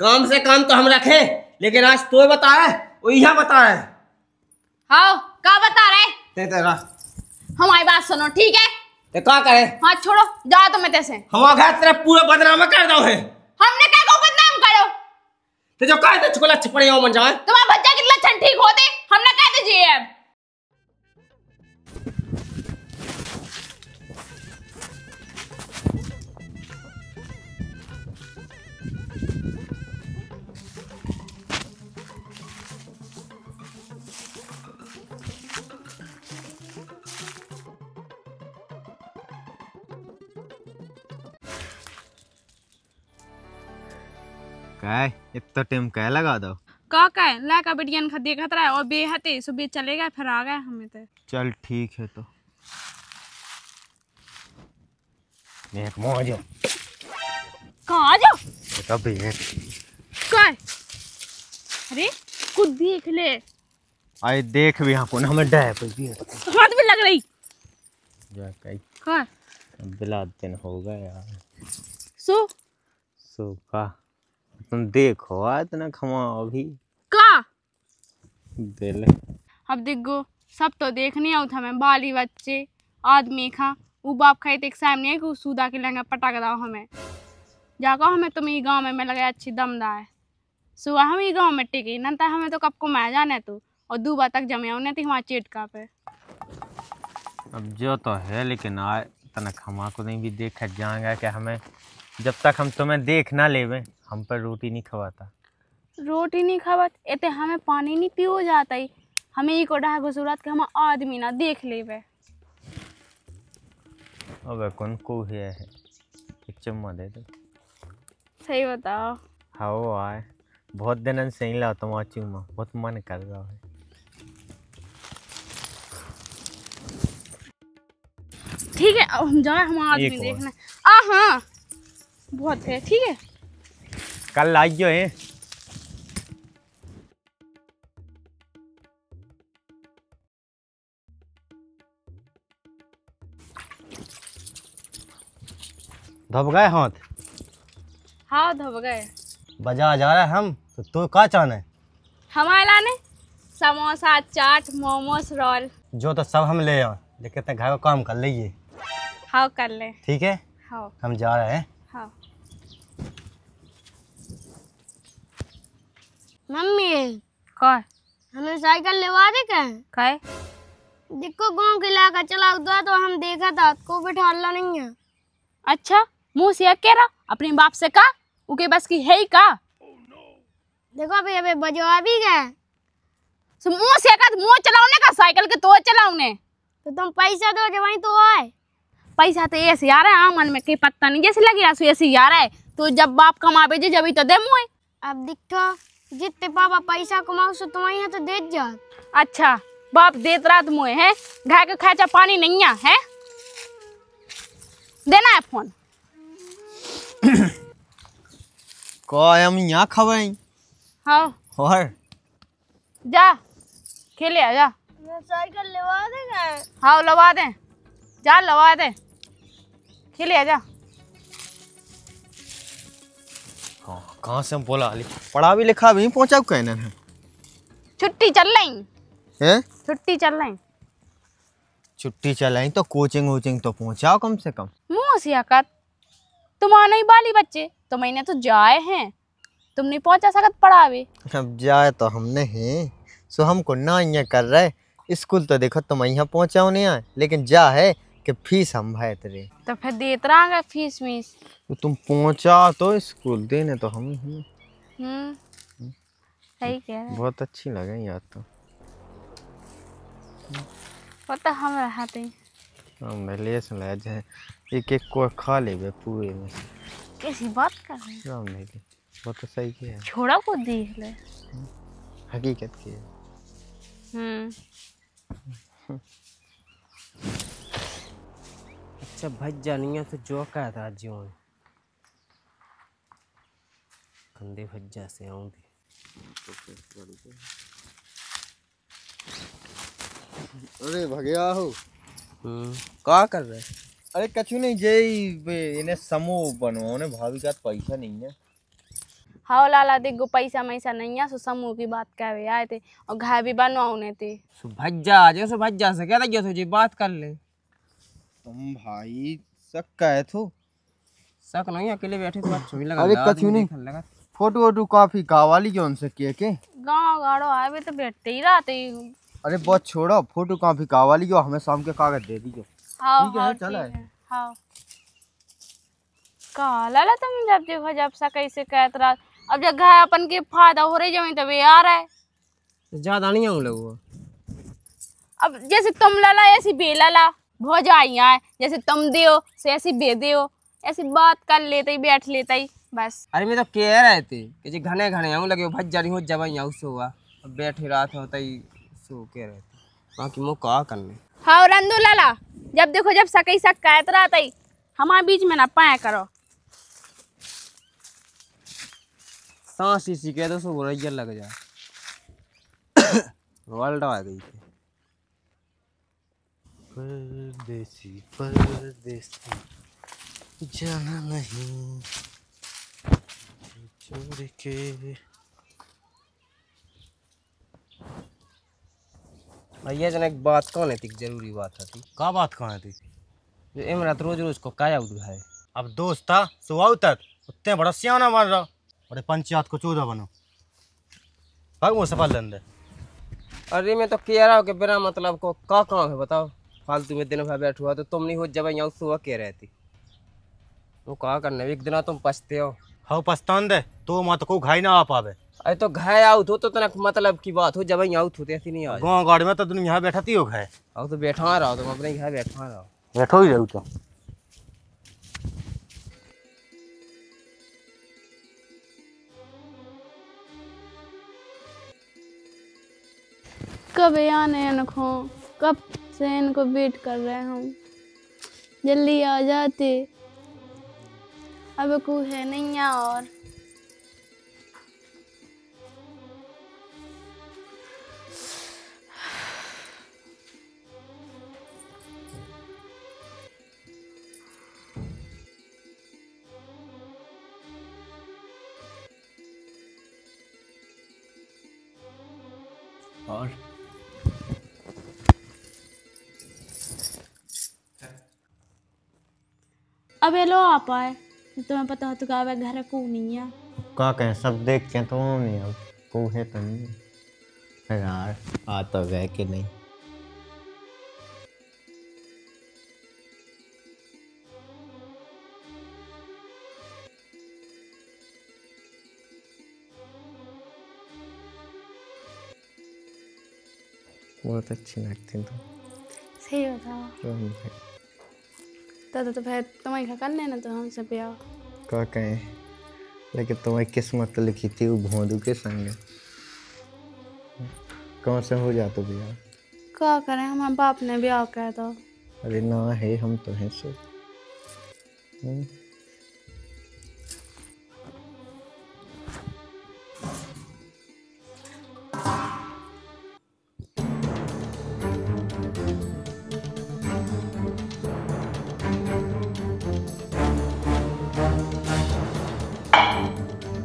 काम से काम तो हम रखे, लेकिन आज तो बता रहे वो यहाँ बता रहे। हाँ क्या बता रहे? तेरा हमारी बात सुनो ठीक है? ते क्या करे? हाँ छोड़ो जा तो मैं तैसे हम घर तेरा पूरा बदनामा कर दो है। हमने क्या को बदनाम करो? ते जो कहे तो चुगला छपड़े हो मन जाए। तुम्हारा बच्चा कितना लक्षण ठीक होते हमने कह दीजिए अब। काय इतना टाइम क्या लगा दो? का है ला का बिटियन खा देखत रहा और बेहते सुबह चलेगा फिर आ गए हमें तो। चल ठीक है तो एक मौज कहाँ आ जाओ कभी का? अरे कुछ देख ले। आए देख भी यहाँ को ना हमें डर भी हाथ भी लग रही जा कई का बिला दिन हो गया यार। सो का तुम देखो आज इतना खमा अभी का दिल अब देखो सब तो देखने आओ था मैं बाली बच्चे आदमी खा वो बाप खाए एक सामने को सूदा के लहंगा पटक दाओ हमें जाकर हमें तुम ये गांव में लगे अच्छी दमदार है सुबह हम ये गांव में टिके नंतर हमें तो कब को मैं जाने तू और 2 बार तक जमे उन्हें थी वहाँ चेटका पे। अब जो तो है लेकिन आज इतना खमा को नहीं भी देखा जाएगा कि हमें जब तक हम तुम्हें देख ना लेवे हम पर रोटी नहीं खवाता। रोटी नहीं खावत एते हमें पानी नहीं पियो जाता ही हमें ये को डहा घुसूरत के हम आदमी ना देख लेवे। अब कौन को है एक चम्मा दे दो। सही बताओ। हाँ आए बहुत दिन से ही लाता हूँ चुम्मा बहुत मन कर रहा है। ठीक है अब हम जाए हम आदमी देखना। हाँ बहुत है ठीक है कल आइयो है। धब गए हाथ। हाँ धब गए बाजार जा रहे हम तो तू क्या चाहना है? हमारे लाने समोसा चाट मोमोस रोल जो तो सब हम ले आए लेकिन घर का काम कर लीजिए। हाँ कर ले ठीक है हाँ हम जा रहे हैं। हाँ मम्मी कौन हमें साइकिल लेवा दे क्या? कहे देखो गांव के इलाका चला हुआ तो हम देखा था को बिठा ला नहीं है। अच्छा मुँह से कह रहा अपने बाप से का उके बस की है ही का? देखो अभी अभी बजवा भी गए मुँह से का मुँह चलाउने का साइकिल के तो चलाउने तो तुम पैसा दो जब वहीं तो आए। पैसा तो ऐसे आ रहा है आमन में कहीं पत्ता नहीं जैसे लगे आंसू ऐसे आ रहा है तो जब बाप कमा बेजे जब तो दे मुँह। अब दिखो जितने पापा पैसा कमाओ सो तुम्हारे यहाँ तो दे जा। अच्छा बाप देत रात मुँह है गाय के खाचा पानी नहीं है देना है फोन को हम यहाँ खवाई। हाँ और जा खेले आ जा साइकिल लेवा देगा। हाँ लवा दे जा लवा दे खेले आ जा। हाँ कहाँ से हम बोला पढ़ा भी लिखा भी पहुँचा कहना है। छुट्टी चल रही हैं? छुट्टी चल रही छुट्टी चलाई तो कोचिंग वोचिंग तो पहुँचाओ कम से कम। मुँह से आकत तुम्हारा नहीं बाली बच्चे तो मैंने तो जाए हैं तुम नहीं पहुंचा सकत पढ़ावे। अब जाए तो हमने हैं सो हमको ना ये कर रहे स्कूल तो देखो तुम यहाँ पहुँचाओ नहीं आए लेकिन जा है कि फीस हम भाई तेरे तो फिर देत रहा फीस वीस तो तुम पहुँचा तो स्कूल देने तो हम ही। सही कह रहे बहुत अच्छी लगे यार तो पता हम रहते मैं ले सुना जाए एक एक को खा ले पूरे में कैसी बात कर रहे हैं? राम नहीं ले वो तो सही किया है। छोड़ा को देख ले हकीकत की है। अच्छा भज जानी है तो जो क्या था जीवन कंधे भज्जा से आऊँ भी। अरे भगया हो क्या कर रहे? अरे कछु नहीं जे इन्हें समूह बनवाने भाभी का पैसा नहीं है हाँ लाला देख गो पैसा मैसा नहीं है, सो समूह की बात कहवे आए थे और घर भी बनवाने थे। सो भज्जा आ जाए, सो भज्जा से क्या लगे तुझे बात कर ले। तुम भाई शक का है तो शक नहीं, अकेले बैठे तो अच्छा भी लगा। अरे कछु नहीं, फोटो वोटो काफी कावाली जो उनसे किए के गाँव गाड़ो आए वे तो बैठते ही रहते। अरे बहुत छोड़ो, फोटो काफी कावाली जो हमें शाम के कागज दे दीजिए। हाँ ठीक है, हाँ चला ठीक है। हाँ कहा लाला तुम जब देखो जब सा कैसे कहत रहा, अब जब घर अपन के फायदा हो रही जमी तब आ रहा है। ज्यादा नहीं आऊँ लोग। अब जैसे तुम लाला ऐसी बे लाला भो जाई है, जैसे तुम दियो से ऐसी बे दियो, ऐसी बात कर लेते ही बैठ लेते ही बस। अरे मैं तो कह रहे थे कि जी घने घने आऊँ लगे भज्जा नहीं हो जब आऊँ सो हुआ, अब बैठे रात होता ही सो कह रहे थे बाकी मुँह का करने। हाँ रंदू लाला जब देखो जब सके सक कहत रहता ही हमारे बीच में ना पाया करो। सांस इसी कह दो सो रैया लग जाए। वर्ल्ड आ गई थी। परदेसी परदेसी जाना नहीं छोड़ के। भैया जन एक बात कौन है थी, जरूरी बात थी। का बात कहाँ थी? जो इमरात रोज रोज को काया उड़ है। अब दोस्त था सुबह तक उतने बड़ा सियाना मार रहा और पंचायत को चौदह बनो भाग मुँह सफल अंदर। अरे मैं तो कह रहा हूँ कि बिना मतलब को का काम है बताओ, फालतू में दिन भर बैठा हुआ तो तुम नहीं हो जब यहाँ सुबह कह रहे थी वो कहा करने एक दिन तुम पछते हो। हाँ पछतान दे तो मत को घाई ना आ पावे। अरे तो घाय आउट हो तो तना मतलब की बात हो, जब यहाँ आउट होते ऐसी नहीं आ गाँव गाड़ी में तो तुम यहाँ बैठा हो घाय। अब तो बैठा रहो तुम अपने घर बैठा रहो। बैठो ही रहू तो कब आने इनको, कब से इनको वेट कर रहे हैं हम, जल्दी आ जाते। अब कोई है नहीं है और अब ये लो आ पाए, तुम्हें पता हो तो क्या घर को नहीं है। का कहें सब देखते हैं तो नहीं, अब को है तो नहीं है यार, आ तो गए कि नहीं। बहुत अच्छी लगती तो सही बताओ तो फिर तुम्हें कर लेना तो हमसे ब्याह। का कहें, लेकिन तुम्हारी किस्मत लिखी थी वो भोंदू के संग, कौन से हो जाते भैया। क्या करें हमारे बाप ने ब्याह कहा था। अरे ना है हम तो हैं सो।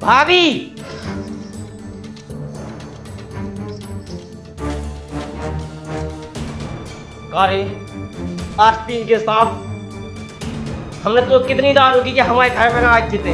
भाभी अरे आस्तीन के साथ हमने तो कितनी दारू की कि हमारे घर में आज जीते,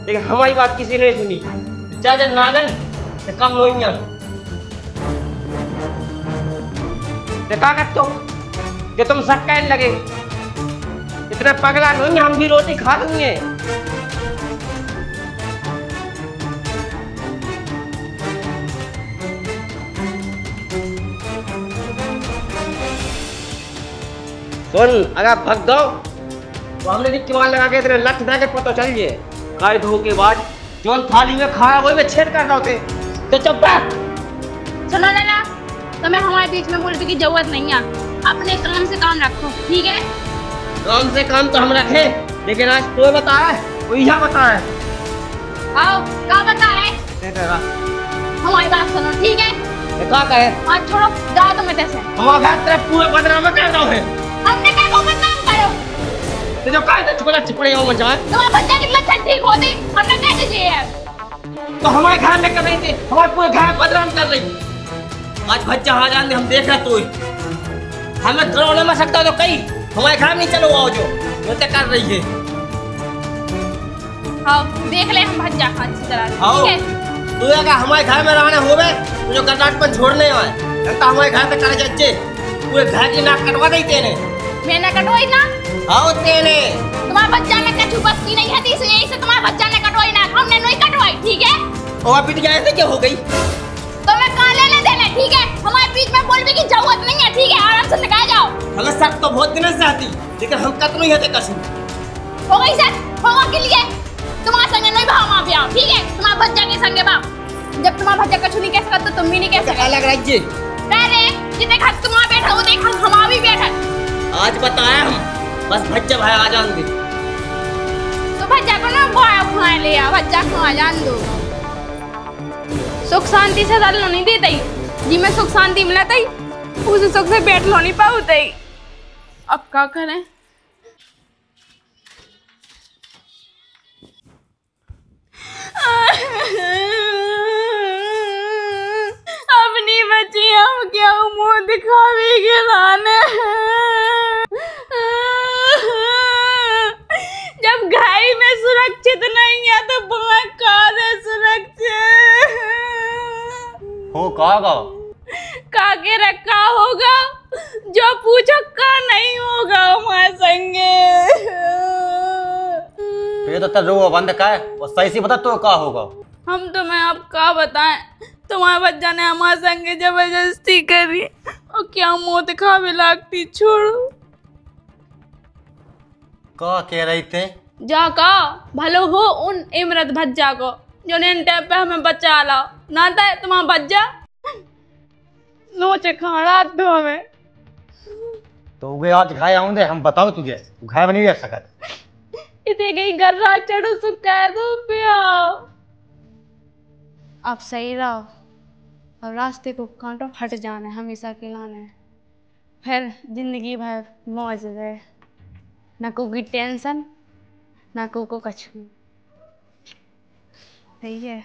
लेकिन हमारी बात किसी ने सुनी। ज्यादा नागन से कम नहीं है। देखा कर तुम कि तुम सब कहने लगे इतना पगला नहीं, हम भी रोटी खा लेंगे। सुन अगर भग दो तो हमने भी किवाड़ लगा के तेरे लठ दे के पता चल जाए। काय धो के बाद जो थाली में खाया वही में छेद कर रहे तो चुप बैठ। सुनो लाला तुम्हें हमारे बीच में बोलने की जरूरत नहीं है, अपने काम से काम रखो ठीक है। काम से काम तो हम रखे, लेकिन आज तो बता है वो यहाँ बता है। आओ क्या बता है, हमारी बात सुनो ठीक है। क्या कहे आज छोड़ो जाओ तुम इधर से, हमारे घर तेरे पूरे बदनाम कर रहा है। हमने क्या को बदनाम करो। तो जो काय तो चुकला चिपड़े हो जाए तुम्हारा बच्चा कितना ठीक होती हमने कैसे जी है तो हमारे घर में कर रही थी, हमारे पूरे घर बदनाम कर रही। आज बच्चा आ जाने हम देख रहे तो हमें डराने में सकता तो कहीं हमारे घर में चलो आओ जो वो कर रही है। हाँ देख ले हम बच्चा खा अच्छी तरह आओ ठीक है। तू अगर हमारे घर में रहने होवे तो जो कर्नाटक छोड़ने आए तो हमारे घर पे कर जाचे पूरे घर की नाक कटवा दी तेने। मैंने कटवाई ना आओ तेने तुम्हारा बच्चा ने कछु बस्ती नहीं है इसलिए इसे तुम्हारा बच्चा ने कटवाई ना हमने नहीं कटवाई ठीक है। और पिट गया ऐसे क्या हो गई तो मैं कहाँ लेने देने ठीक है हमारे बीच में बोलने की जरूरत नहीं है ठीक है आराम से निकाल जाओ। हमें शक तो बहुत दिनों से आती लेकिन हम कत नहीं होते कसम हो गई सर होगा के लिए तुम्हारे संगे नहीं भाव माँ ब्याह ठीक है तुम्हारे बच्चा के संगे भाव जब तुम्हारा बच्चा कछु नहीं कह सकता तो तुम भी नहीं कह सकते। लग रहा है कह रहे जितने घर तुम्हारा बैठा वो देख हम भी बैठा आज बताया हम बस बच्चा भाई आ जान दे तो बच्चा को ना खुआ लिया बच्चा खुआ जान दो सुख शांति से डालना नहीं देते जी मैं सुख शांति मिलाता ही उस सुख से बैठ लो नहीं पाते अब क्या करें। अपनी बच्ची हम क्या मुंह दिखावे के लाने जब घाई में सुरक्षित नहीं है तो बाहर कार है सुरक्षित हो कहा का के रखा होगा जो पूछो का नहीं होगा हमारे संगे। ये तो रो बंद का है और सही से बता तो क्या होगा। हम तुम्हें अब क्या बताएं तुम्हारे बच्चा ने हमारे संगे जबरदस्ती करी और क्या मुंह दिखावे लागती छोड़ो क्या कह रही थे जा का भलो हो उन इमरत भज्जा को जो ने टाइम पे हमें बचा लाओ ना था तुम्हारा बच्चा नोचे खाना दो हमें तो वे आज खाए आऊंगे हम बताओ तुझे तू खाए नहीं रह सकत इतने गई गर्रा चढ़ो सुखा दो पिया अब सही रहो और रास्ते को कांटो हट जाना है हमेशा खिलाने फिर जिंदगी भर मौज रहे ना कोई टेंशन ना को कछु सही है।